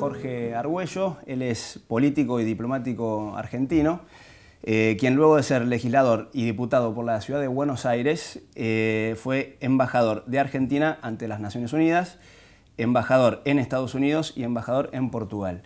Jorge Argüello. Él es político y diplomático argentino, quien luego de ser legislador y diputado por la ciudad de Buenos Aires, fue embajador de Argentina ante las Naciones Unidas, embajador en Estados Unidos y embajador en Portugal.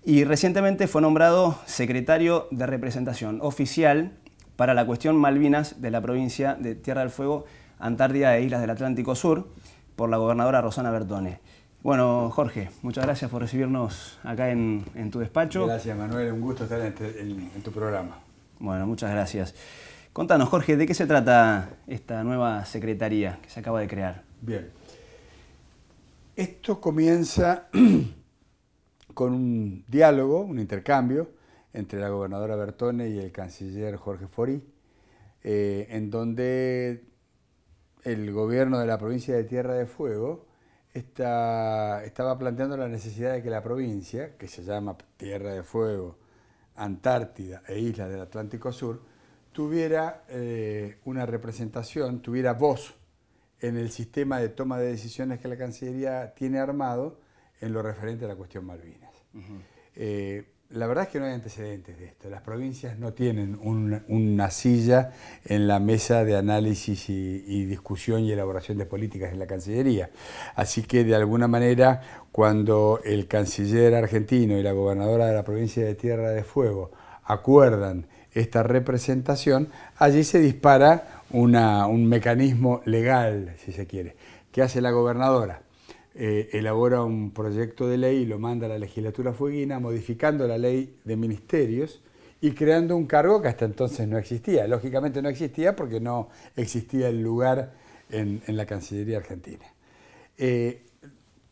Y recientemente fue nombrado secretario de representación oficial para la cuestión Malvinas de la provincia de Tierra del Fuego, Antártida e Islas del Atlántico Sur, por la gobernadora Rosana Bertone. Bueno, Jorge, muchas gracias por recibirnos acá en tu despacho. Gracias, Manuel, un gusto estar en tu programa. Bueno, muchas gracias. Contanos, Jorge, ¿de qué se trata esta nueva secretaría que se acaba de crear? Bien. Esto comienza con un diálogo, un intercambio entre la gobernadora Bertone y el canciller Jorge Fori, en donde el gobierno de la provincia de Tierra del Fuego estaba planteando la necesidad de que la provincia, que se llama Tierra del Fuego, Antártida e Islas del Atlántico Sur, tuviera una representación, tuviera voz en el sistema de toma de decisiones que la Cancillería tiene armado en lo referente a la cuestión Malvinas. La verdad es que no hay antecedentes de esto. Las provincias no tienen una silla en la mesa de análisis y discusión y elaboración de políticas en la Cancillería. Así que, de alguna manera, cuando el canciller argentino y la gobernadora de la provincia de Tierra del Fuego acuerdan esta representación, allí se dispara un mecanismo legal, si se quiere. ¿Qué hace la gobernadora? Elabora un proyecto de ley y lo manda a la legislatura fueguina, modificando la ley de ministerios y creando un cargo que hasta entonces no existía. Lógicamente no existía porque no existía el lugar en la Cancillería argentina.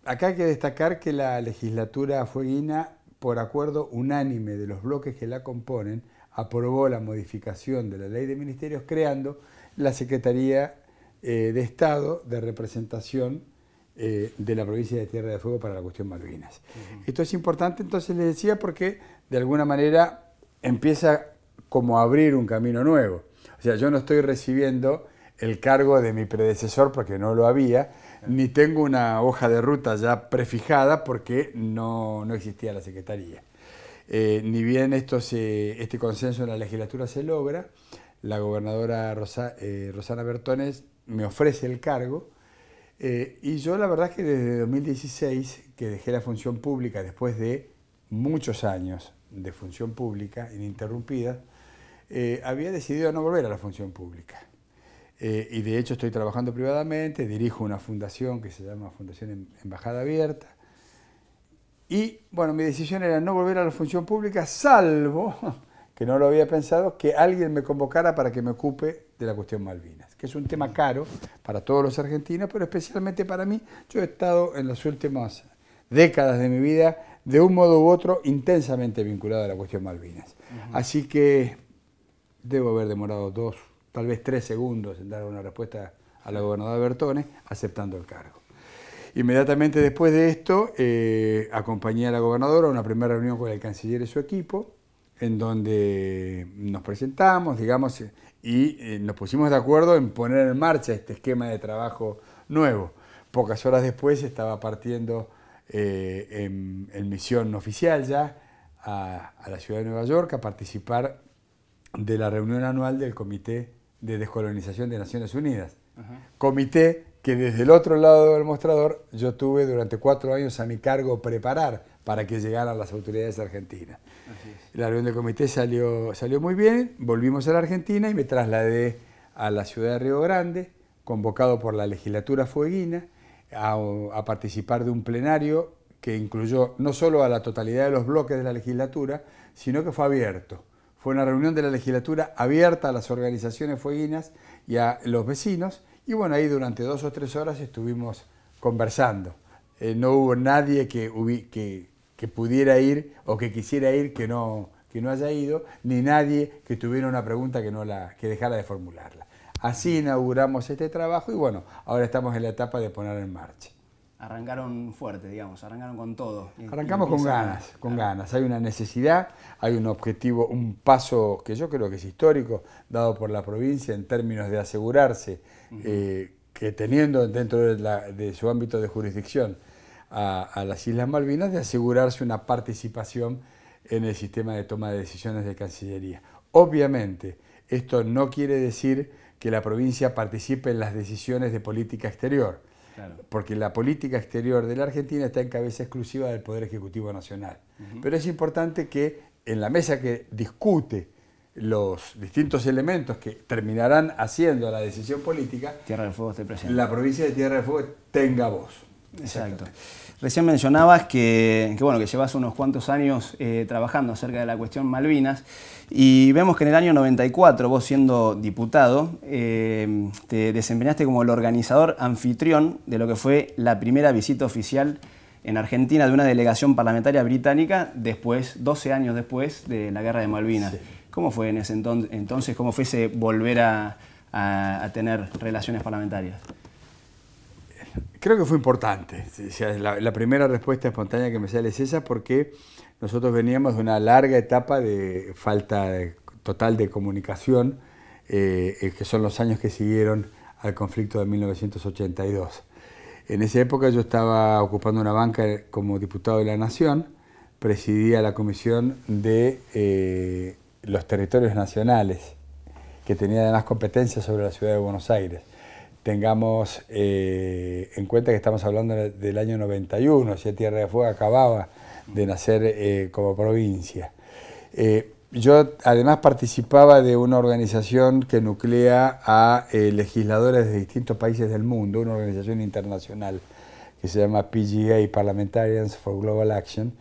Acá hay que destacar que la legislatura fueguina, por acuerdo unánime de los bloques que la componen, aprobó la modificación de la ley de ministerios creando la Secretaría de Estado de Representación de la provincia de Tierra del Fuego para la cuestión Malvinas. Esto es importante, entonces les decía, porque de alguna manera empieza como a abrir un camino nuevo. O sea, yo no estoy recibiendo el cargo de mi predecesor porque no lo había, ni tengo una hoja de ruta ya prefijada porque no existía la Secretaría. Ni bien este consenso en la legislatura se logra, la gobernadora Rosana Bertone me ofrece el cargo. Y yo la verdad es que desde 2016, que dejé la función pública después de muchos años de función pública ininterrumpida, había decidido no volver a la función pública. Y de hecho estoy trabajando privadamente, dirijo una fundación que se llama Fundación Embajada Abierta. Y bueno, mi decisión era no volver a la función pública, salvo, que no lo había pensado, que alguien me convocara para que me ocupe de la cuestión Malvinas, que es un tema caro para todos los argentinos, pero especialmente para mí. Yo he estado en las últimas décadas de mi vida, de un modo u otro, intensamente vinculado a la cuestión Malvinas. Así que debo haber demorado 2, tal vez 3 segundos en dar una respuesta a la gobernadora Bertone, aceptando el cargo. Inmediatamente después de esto, acompañé a la gobernadora a una primera reunión con el canciller y su equipo, en donde nos presentamos, digamos, y nos pusimos de acuerdo en poner en marcha este esquema de trabajo nuevo. Pocas horas después estaba partiendo en misión oficial ya a la ciudad de Nueva York a participar de la reunión anual del Comité de Descolonización de Naciones Unidas. Comité que desde el otro lado del mostrador yo tuve durante 4 años a mi cargo preparar para que llegaran las autoridades argentinas. La reunión del comité salió muy bien, volvimos a la Argentina y me trasladé a la ciudad de Río Grande, convocado por la legislatura fueguina, a participar de un plenario que incluyó no solo a la totalidad de los bloques de la legislatura, sino que fue abierto. Fue una reunión de la legislatura abierta a las organizaciones fueguinas y a los vecinos, y bueno, ahí durante 2 o 3 horas estuvimos conversando. No hubo nadie que pudiera ir o que quisiera ir que no haya ido, ni nadie que tuviera una pregunta que dejara de formularla. Así inauguramos este trabajo y bueno, ahora estamos en la etapa de poner en marcha. Arrancaron fuerte, digamos, arrancaron con todo. Arrancamos con ganas. Hay una necesidad, hay un objetivo, un paso que yo creo que es histórico, dado por la provincia en términos de asegurarse que teniendo dentro de su ámbito de jurisdicción a las Islas Malvinas de asegurarse una participación en el sistema de toma de decisiones de Cancillería. Obviamente, esto no quiere decir que la provincia participe en las decisiones de política exterior, claro, porque la política exterior de la Argentina está en cabeza exclusiva del Poder Ejecutivo Nacional. Pero es importante que en la mesa que discute los distintos elementos que terminarán haciendo la decisión política, Tierra del Fuego esté presente. La provincia de Tierra del Fuego tenga voz. Exacto. Recién mencionabas que llevas unos cuantos años trabajando acerca de la cuestión Malvinas, y vemos que en el año 94, vos siendo diputado, te desempeñaste como el organizador anfitrión de lo que fue la primera visita oficial en Argentina de una delegación parlamentaria británica 12 años después de la Guerra de Malvinas. Sí. ¿Cómo fue en ese entonces? ¿Cómo fue ese volver a tener relaciones parlamentarias? Creo que fue importante. La primera respuesta espontánea que me sale es esa, porque nosotros veníamos de una larga etapa de falta total de comunicación, que son los años que siguieron al conflicto de 1982. En esa época yo estaba ocupando una banca como diputado de la Nación, presidía la Comisión de los Territorios Nacionales, que tenía además competencias sobre la ciudad de Buenos Aires. Tengamos en cuenta que estamos hablando del año 91, si Tierra del Fuego acababa de nacer como provincia. Yo además participaba de una organización que nuclea a legisladores de distintos países del mundo, una organización internacional que se llama PGA, Parliamentarians for Global Action,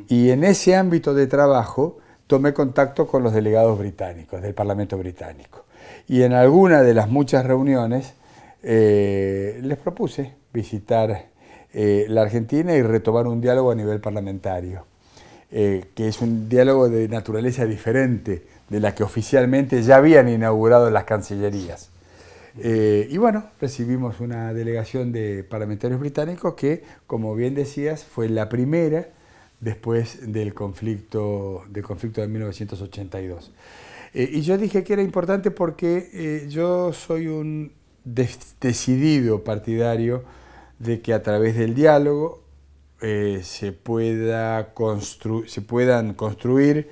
y en ese ámbito de trabajo tomé contacto con los delegados británicos, del Parlamento británico. Y en alguna de las muchas reuniones les propuse visitar la Argentina y retomar un diálogo a nivel parlamentario, que es un diálogo de naturaleza diferente de la que oficialmente ya habían inaugurado las cancillerías. Y bueno, recibimos una delegación de parlamentarios británicos que, como bien decías, fue la primera después del conflicto de 1982. Y yo dije que era importante porque yo soy un decidido partidario de que a través del diálogo se puedan construir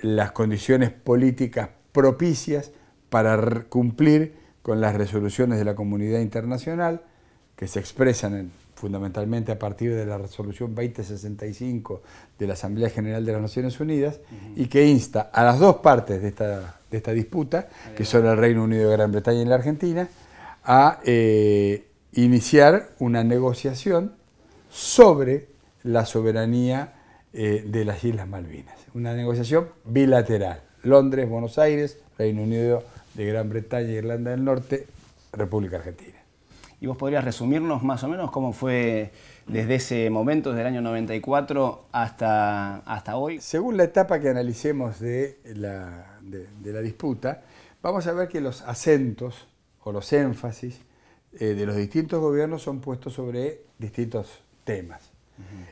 las condiciones políticas propicias para cumplir con las resoluciones de la comunidad internacional, que se expresan fundamentalmente a partir de la resolución 2065 de la Asamblea General de las Naciones Unidas, y que insta a las dos partes de esta disputa, que son el Reino Unido de Gran Bretaña y la Argentina, a iniciar una negociación sobre la soberanía de las Islas Malvinas. Una negociación bilateral. Londres, Buenos Aires, Reino Unido de Gran Bretaña e Irlanda del Norte, República Argentina. ¿Y vos podrías resumirnos más o menos cómo fue desde ese momento, desde el año 94 hasta hoy? Según la etapa que analicemos de la disputa, vamos a ver que los acentos o los énfasis de los distintos gobiernos son puestos sobre distintos temas.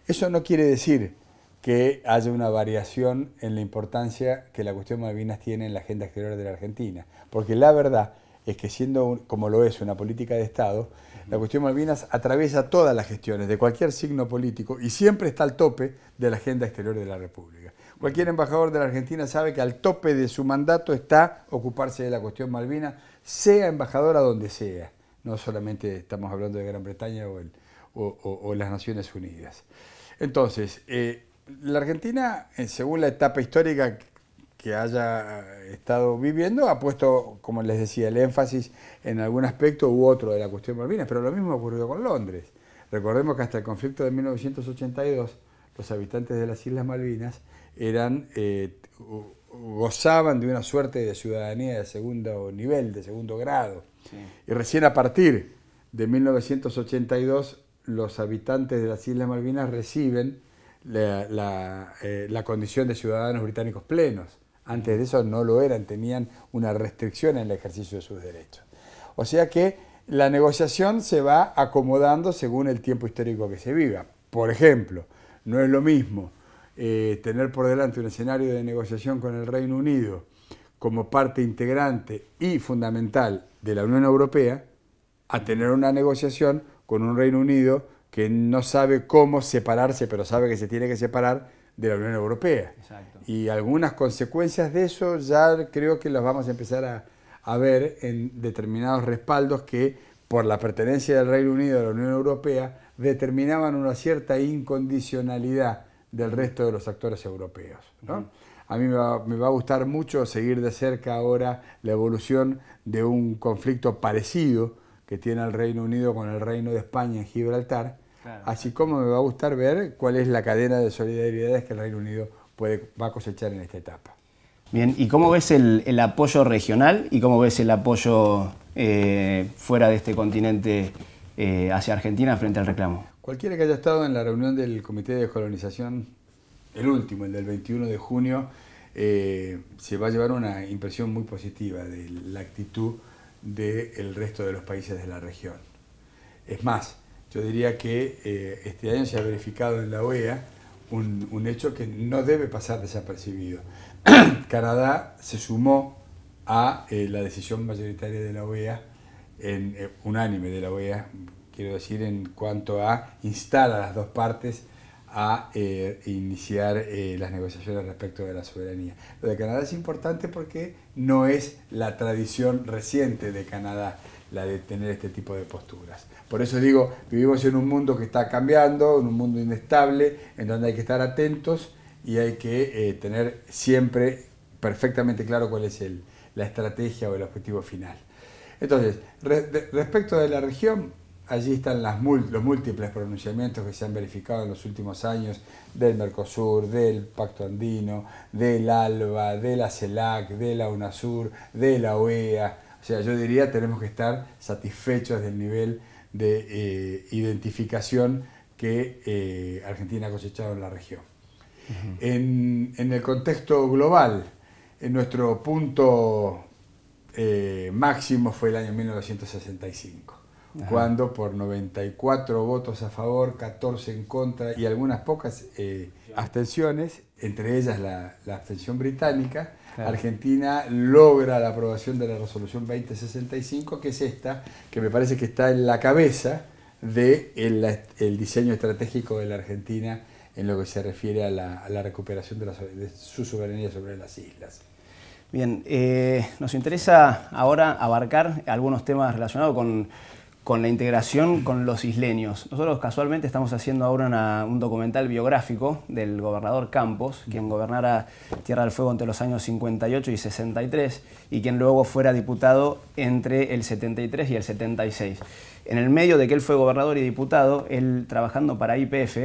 Eso no quiere decir que haya una variación en la importancia que la cuestión Malvinas tiene en la agenda exterior de la Argentina, porque la verdad es que, siendo como lo es una política de Estado, la cuestión Malvinas atraviesa todas las gestiones de cualquier signo político y siempre está al tope de la agenda exterior de la República. Cualquier embajador de la Argentina sabe que al tope de su mandato está ocuparse de la cuestión Malvinas, sea embajador a donde sea. No solamente estamos hablando de Gran Bretaña o las Naciones Unidas. Entonces, la Argentina, según la etapa histórica que haya estado viviendo, ha puesto, como les decía, el énfasis en algún aspecto u otro de la cuestión Malvinas, pero lo mismo ocurrió con Londres. Recordemos que hasta el conflicto de 1982, los habitantes de las Islas Malvinas gozaban de una suerte de ciudadanía de segundo nivel, de segundo grado. Sí. Y recién a partir de 1982, los habitantes de las Islas Malvinas reciben la condición de ciudadanos británicos plenos. Antes de eso no lo eran, tenían una restricción en el ejercicio de sus derechos. O sea que la negociación se va acomodando según el tiempo histórico que se viva. Por ejemplo, no es lo mismo tener por delante un escenario de negociación con el Reino Unido como parte integrante y fundamental de la Unión Europea, a tener una negociación con un Reino Unido que no sabe cómo separarse, pero sabe que se tiene que separar de la Unión Europea. Exacto. Y algunas consecuencias de eso ya creo que las vamos a empezar a ver en determinados respaldos que, por la pertenencia del Reino Unido a la Unión Europea, determinaban una cierta incondicionalidad del resto de los actores europeos, ¿no? A mí me va a gustar mucho seguir de cerca ahora la evolución de un conflicto parecido que tiene el Reino Unido con el Reino de España en Gibraltar, claro, así como me va a gustar ver cuál es la cadena de solidaridades que el Reino Unido va a cosechar en esta etapa. Bien, ¿y cómo ves el apoyo regional y cómo ves el apoyo fuera de este continente hacia Argentina frente al reclamo? Cualquiera que haya estado en la reunión del Comité de Descolonización, el último, el del 21 de junio, se va a llevar una impresión muy positiva de la actitud del resto de los países de la región. Es más, yo diría que este año se ha verificado en la OEA un hecho que no debe pasar desapercibido. Canadá se sumó a la decisión mayoritaria de la OEA, unánime de la OEA, quiero decir, en cuanto a instar a las dos partes a iniciar las negociaciones respecto de la soberanía. Lo de Canadá es importante porque no es la tradición reciente de Canadá la de tener este tipo de posturas. Por eso digo, vivimos en un mundo que está cambiando, en un mundo inestable, en donde hay que estar atentos y hay que tener siempre perfectamente claro cuál es la estrategia o el objetivo final. Entonces, respecto de la región, allí están los múltiples pronunciamientos que se han verificado en los últimos años del Mercosur, del Pacto Andino, del ALBA, de la CELAC, de la UNASUR, de la OEA. O sea, yo diría tenemos que estar satisfechos del nivel de identificación que Argentina ha cosechado en la región. En el contexto global, nuestro punto máximo fue el año 1965. Ajá. Cuando por 94 votos a favor, 14 en contra y algunas pocas abstenciones, entre ellas la abstención británica, claro, Argentina logra la aprobación de la resolución 2065, que es esta, que me parece que está en la cabeza del diseño estratégico de la Argentina en lo que se refiere a la recuperación de su soberanía sobre las islas. Bien, nos interesa ahora abarcar algunos temas relacionados con la integración con los isleños. Nosotros casualmente estamos haciendo ahora un documental biográfico del gobernador Campos, quien gobernara Tierra del Fuego entre los años 58 y 63 y quien luego fuera diputado entre el 73 y el 76. En el medio de que él fue gobernador y diputado, él trabajando para YPF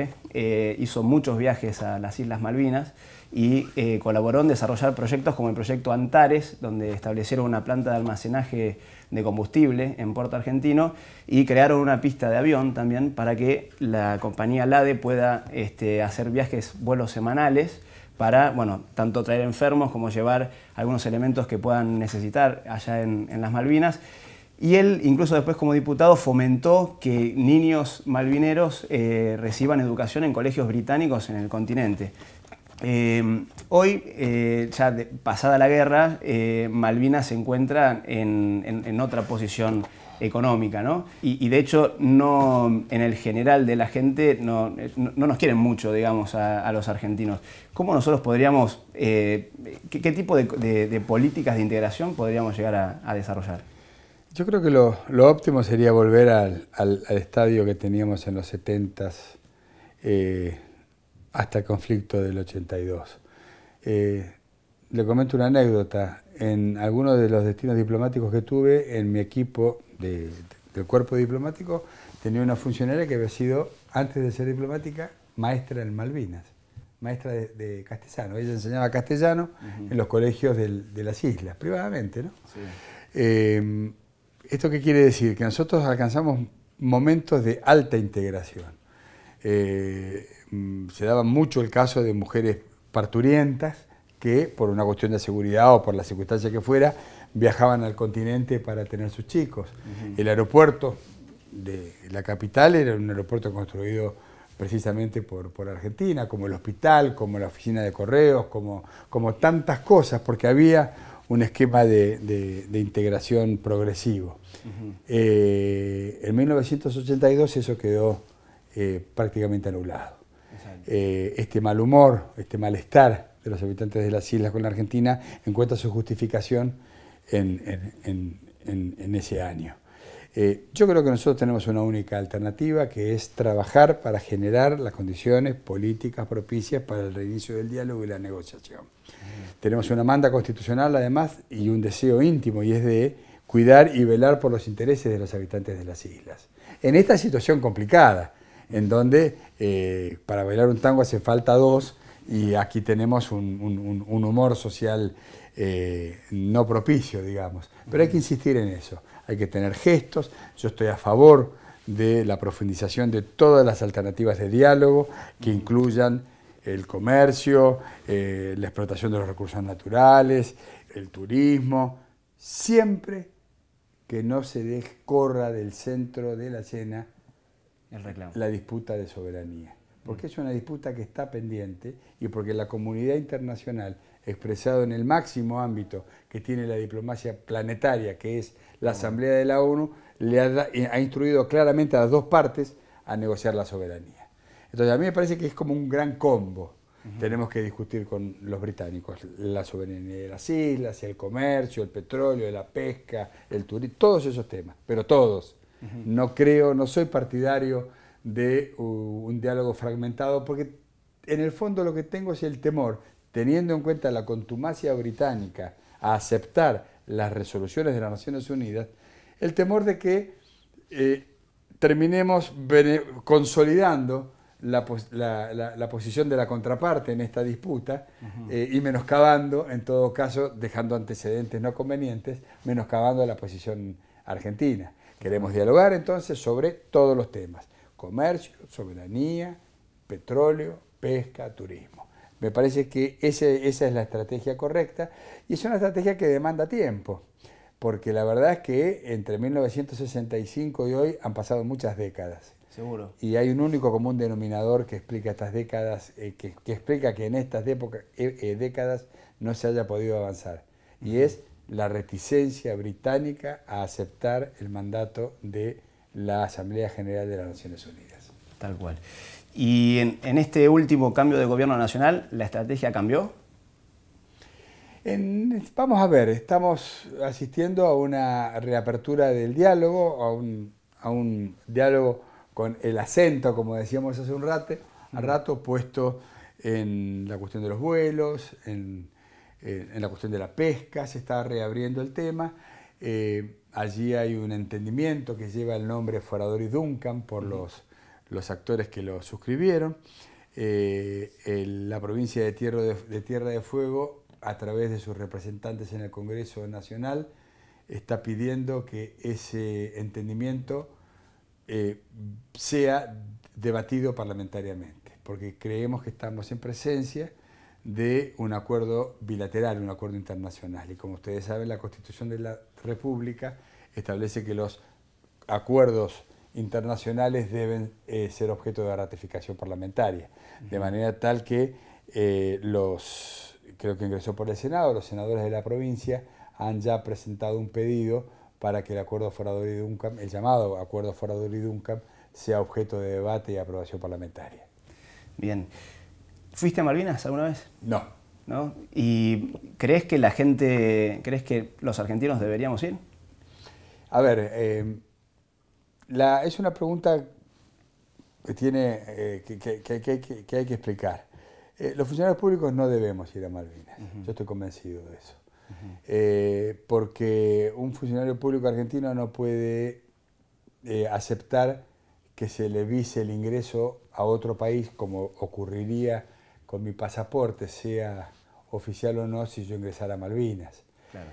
hizo muchos viajes a las Islas Malvinas y colaboró en desarrollar proyectos como el proyecto Antares, donde establecieron una planta de almacenaje de combustible en Puerto Argentino y crearon una pista de avión también para que la compañía LADE pueda hacer vuelos semanales para, bueno, tanto traer enfermos como llevar algunos elementos que puedan necesitar allá en las Malvinas. Y él, incluso después como diputado, fomentó que niños malvineros reciban educación en colegios británicos en el continente. Hoy, ya pasada la guerra, Malvinas se encuentra en otra posición económica, ¿no? Y de hecho, en el general de la gente no nos quieren mucho, digamos, a los argentinos. ¿Cómo nosotros podríamos, qué tipo de políticas de integración podríamos llegar a desarrollar? Yo creo que lo óptimo sería volver al estadio que teníamos en los 70s, hasta el conflicto del 82. Le comento una anécdota. En algunos de los destinos diplomáticos que tuve, en mi equipo del cuerpo diplomático, tenía una funcionaria que había sido, antes de ser diplomática, maestra en Malvinas, maestra de castellano. Ella enseñaba castellano en los colegios de las islas, privadamente, ¿no? Sí. ¿Esto qué quiere decir? Que nosotros alcanzamos momentos de alta integración. Se daba mucho el caso de mujeres parturientas que, por una cuestión de seguridad o por la circunstancia que fuera, viajaban al continente para tener sus chicos. El aeropuerto de la capital era un aeropuerto construido precisamente por Argentina, como el hospital, como la oficina de correos, como tantas cosas, porque había un esquema de integración progresivo. En 1982 eso quedó prácticamente anulado. Este mal humor, este malestar de los habitantes de las islas con la Argentina encuentra su justificación en ese año. Yo creo que nosotros tenemos una única alternativa, que es trabajar para generar las condiciones políticas propicias para el reinicio del diálogo y la negociación. Tenemos una manda constitucional, además, y un deseo íntimo, y es de cuidar y velar por los intereses de los habitantes de las islas. En esta situación complicada, en donde para bailar un tango hace falta dos, y aquí tenemos un humor social no propicio, digamos. Pero hay que insistir en eso, hay que tener gestos. Yo estoy a favor de la profundización de todas las alternativas de diálogo que incluyan el comercio, la explotación de los recursos naturales, el turismo, siempre que no se corra del centro de la escena la disputa de soberanía. Porque es una disputa que está pendiente y porque la comunidad internacional, expresado en el máximo ámbito que tiene la diplomacia planetaria, que es la Asamblea de la ONU, le ha instruido claramente a las dos partes a negociar la soberanía. Entonces a mí me parece que es como un gran combo. Tenemos que discutir con los británicos la soberanía de las islas, el comercio, el petróleo, la pesca, el turismo, todos esos temas, pero todos. No soy partidario de un diálogo fragmentado, porque en el fondo lo que tengo es el temor, teniendo en cuenta la contumacia británica a aceptar las resoluciones de las Naciones Unidas, el temor de que terminemos consolidando la posición de la contraparte en esta disputa y menoscabando, en todo caso, dejando antecedentes no convenientes, menoscabando la posición argentina. Queremos dialogar entonces sobre todos los temas: comercio, soberanía, petróleo, pesca, turismo. Me parece que esa es la estrategia correcta, y es una estrategia que demanda tiempo, porque la verdad es que entre 1965 y hoy han pasado muchas décadas. Seguro. Y hay un único común denominador que explica estas décadas, que explica que en estas décadas no se haya podido avanzar, y es la reticencia británica a aceptar el mandato de la Asamblea General de las Naciones Unidas. Tal cual. Y en este último cambio de gobierno nacional, ¿la estrategia cambió? Vamos a ver, estamos asistiendo a una reapertura del diálogo, a un diálogo con el acento, como decíamos hace un rato, puesto en la cuestión de los vuelos, en la cuestión de la pesca. Se está reabriendo el tema. Allí hay un entendimiento que lleva el nombre Forador y Duncan por los actores que lo suscribieron. La provincia de Tierra de Fuego, a través de sus representantes en el Congreso Nacional, está pidiendo que ese entendimiento sea debatido parlamentariamente, porque creemos que estamos en presencia de un acuerdo bilateral, un acuerdo internacional. Y como ustedes saben, la Constitución de la República establece que los acuerdos internacionales deben ser objeto de ratificación parlamentaria, de manera tal que creo que ingresó por el Senado, los senadores de la provincia han ya presentado un pedido para que el acuerdo Forador y Duncan, el llamado acuerdo Forador y Duncan, sea objeto de debate y aprobación parlamentaria. Bien. ¿Fuiste a Malvinas alguna vez? No. ¿No? ¿Y crees que los argentinos deberíamos ir? A ver, es una pregunta que hay que explicar. Los funcionarios públicos no debemos ir a Malvinas. Yo estoy convencido de eso. Porque un funcionario público argentino no puede aceptar que se le vise el ingreso a otro país, como ocurriría con mi pasaporte, sea oficial o no, si yo ingresara a Malvinas. Claro.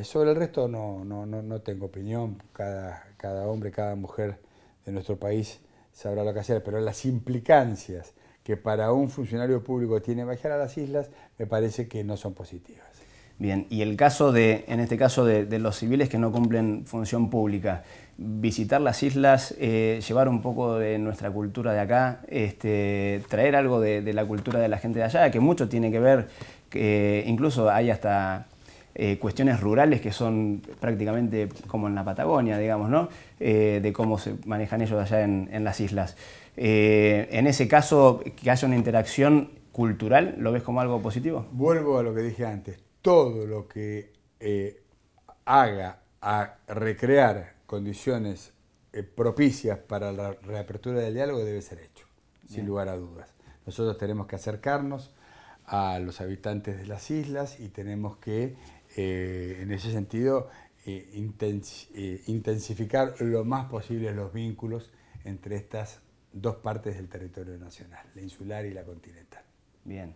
Sobre el resto no tengo opinión. Cada hombre, cada mujer de nuestro país sabrá lo que hacer, pero las implicancias que para un funcionario público tiene viajar a las islas me parece que no son positivas. Bien, y en este caso de los civiles que no cumplen función pública, visitar las islas, llevar un poco de nuestra cultura de acá, traer algo de la cultura de la gente de allá, que mucho tiene que ver, que incluso hay hasta cuestiones rurales que son prácticamente como en la Patagonia, digamos, ¿no? De cómo se manejan ellos allá en las islas. En ese caso, que haya una interacción cultural, ¿lo ves como algo positivo? Vuelvo a lo que dije antes. Todo lo que haga a recrear condiciones propicias para la reapertura del diálogo debe ser hecho, sin lugar a dudas. Nosotros tenemos que acercarnos a los habitantes de las islas y tenemos que, en ese sentido, intensificar lo más posible los vínculos entre estas dos partes del territorio nacional, la insular y la continental. Bien.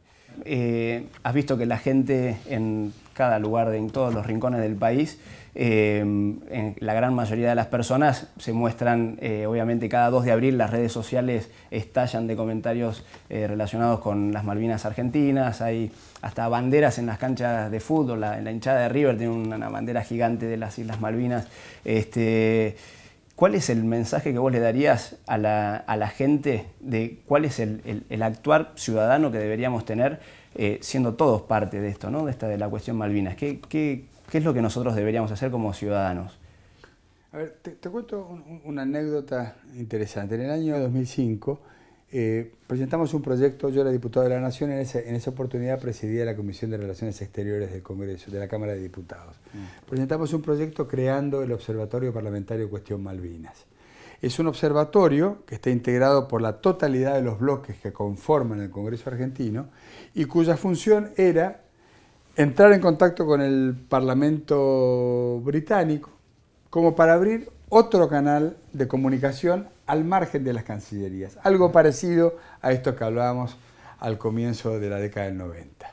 Has visto que la gente en cada lugar, en todos los rincones del país, en la gran mayoría de las personas se muestran, obviamente cada 2 de abril las redes sociales estallan de comentarios relacionados con las Malvinas argentinas, hay hasta banderas en las canchas de fútbol, en la hinchada de River tiene una bandera gigante de las Islas Malvinas. ¿Cuál es el mensaje que vos le darías a la gente de cuál es el actuar ciudadano que deberíamos tener, siendo todos parte de esto, ¿no? De la cuestión Malvinas? ¿Qué es lo que nosotros deberíamos hacer como ciudadanos? A ver, te cuento una anécdota interesante. En el año 2005 presentamos un proyecto, yo era diputado de la Nación, en esa oportunidad presidía la Comisión de Relaciones Exteriores del Congreso, de la Cámara de Diputados. Presentamos un proyecto creando el Observatorio Parlamentario Cuestión Malvinas. Es un observatorio que está integrado por la totalidad de los bloques que conforman el Congreso argentino y cuya función era entrar en contacto con el Parlamento británico como para abrir otro canal de comunicación al margen de las cancillerías. Algo parecido a esto que hablábamos al comienzo de la década del 90.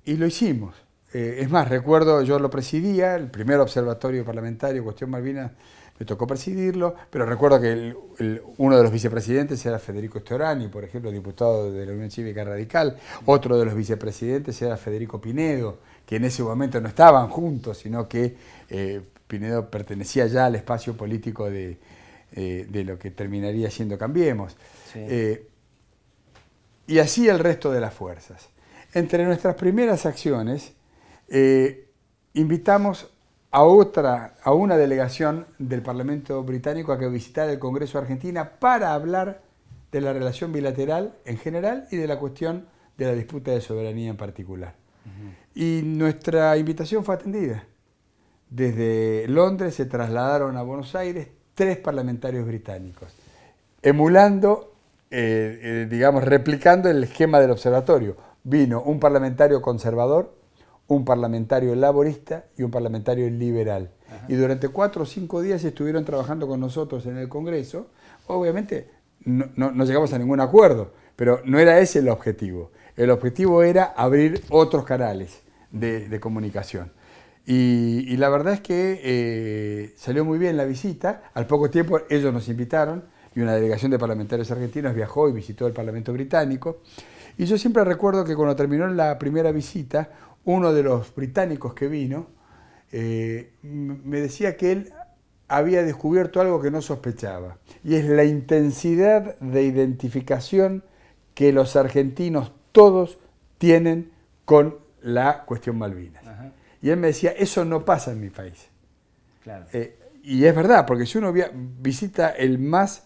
Y lo hicimos. Es más, recuerdo, yo lo presidía, el primer observatorio parlamentario Cuestión Malvinas me tocó presidirlo, pero recuerdo que uno de los vicepresidentes era Federico Storani, por ejemplo, diputado de la Unión Cívica Radical. Otro de los vicepresidentes era Federico Pinedo, que en ese momento no estaban juntos, sino que Pinedo pertenecía ya al espacio político de lo que terminaría siendo Cambiemos. Sí. Y así el resto de las fuerzas. Entre nuestras primeras acciones, invitamos a una delegación del Parlamento británico a que visitara el Congreso de Argentina para hablar de la relación bilateral en general y de la cuestión de la disputa de soberanía en particular. Y nuestra invitación fue atendida. Desde Londres se trasladaron a Buenos Aires 3 parlamentarios británicos, emulando, digamos, replicando el esquema del observatorio. Vino un parlamentario conservador, un parlamentario laborista y un parlamentario liberal. Ajá. Y durante 4 o 5 días estuvieron trabajando con nosotros en el Congreso. Obviamente no llegamos a ningún acuerdo, pero no era ese el objetivo. El objetivo era abrir otros canales de comunicación. Y la verdad es que salió muy bien la visita. Al poco tiempo ellos nos invitaron y una delegación de parlamentarios argentinos viajó y visitó el Parlamento británico. Y yo siempre recuerdo que cuando terminó la primera visita, uno de los británicos que vino me decía que él había descubierto algo que no sospechaba, y es la intensidad de identificación que los argentinos todos tienen con la cuestión Malvinas. Ajá. Y él me decía, eso no pasa en mi país. Claro. Y es verdad, porque si uno visita el más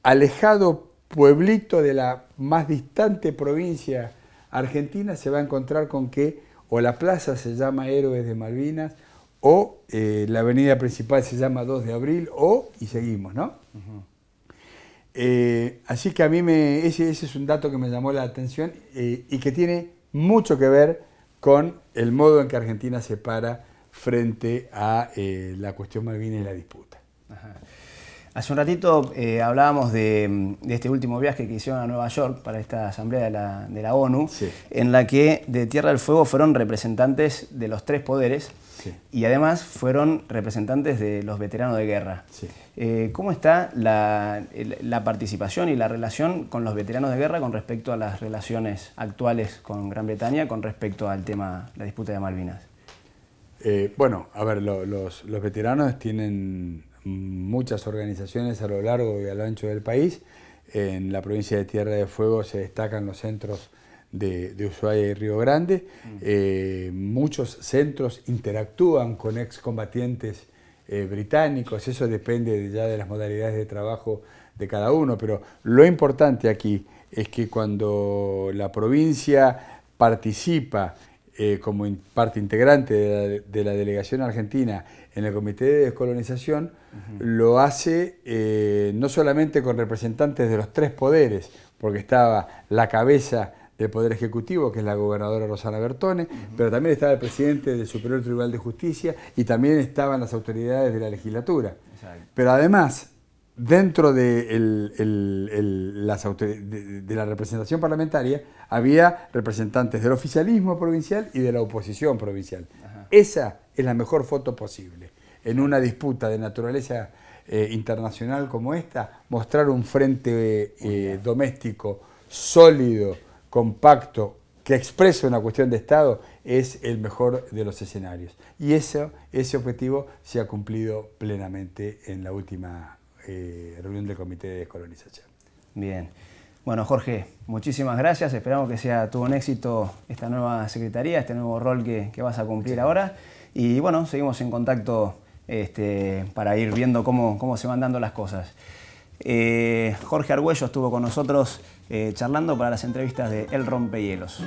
alejado pueblito de la más distante provincia argentina, se va a encontrar con que o la plaza se llama Héroes de Malvinas, o la avenida principal se llama 2 de abril, y seguimos, ¿no? Así que a mí ese es un dato que me llamó la atención y que tiene mucho que ver con el modo en que Argentina se para frente a la cuestión Malvinas y la disputa. Ajá. Hace un ratito hablábamos de este último viaje que hicieron a Nueva York para esta asamblea de la ONU, sí, en la que de Tierra del Fuego fueron representantes de los 3 poderes, sí, y además fueron representantes de los veteranos de guerra. Sí. ¿Cómo está la participación y la relación con los veteranos de guerra con respecto a las relaciones actuales con Gran Bretaña con respecto al tema, la disputa de Malvinas? Bueno, a ver, los veteranos tienen muchas organizaciones a lo largo y a lo ancho del país. En la provincia de Tierra del Fuego se destacan los centros de Ushuaia y Río Grande. Muchos centros interactúan con excombatientes británicos, eso depende ya de las modalidades de trabajo de cada uno, pero lo importante aquí es que cuando la provincia participa como parte integrante de la delegación argentina en el Comité de Descolonización, lo hace no solamente con representantes de los 3 poderes, porque estaba la cabeza del Poder Ejecutivo, que es la gobernadora Rosana Bertone, pero también estaba el presidente del Superior Tribunal de Justicia y también estaban las autoridades de la legislatura. Exacto. Pero además, dentro de la representación parlamentaria, había representantes del oficialismo provincial y de la oposición provincial. Ajá. Esa es la mejor foto posible. En una disputa de naturaleza internacional como esta, mostrar un frente doméstico sólido, compacto, que expresa una cuestión de Estado, es el mejor de los escenarios. Y ese objetivo se ha cumplido plenamente en la última reunión del Comité de Descolonización. Bien. Bueno, Jorge, muchísimas gracias. Esperamos que sea todo un éxito esta nueva secretaría, este nuevo rol que vas a cumplir ahora. Y bueno, seguimos en contacto para ir viendo cómo se van dando las cosas. Jorge Argüello estuvo con nosotros charlando para las entrevistas de El Rompehielos.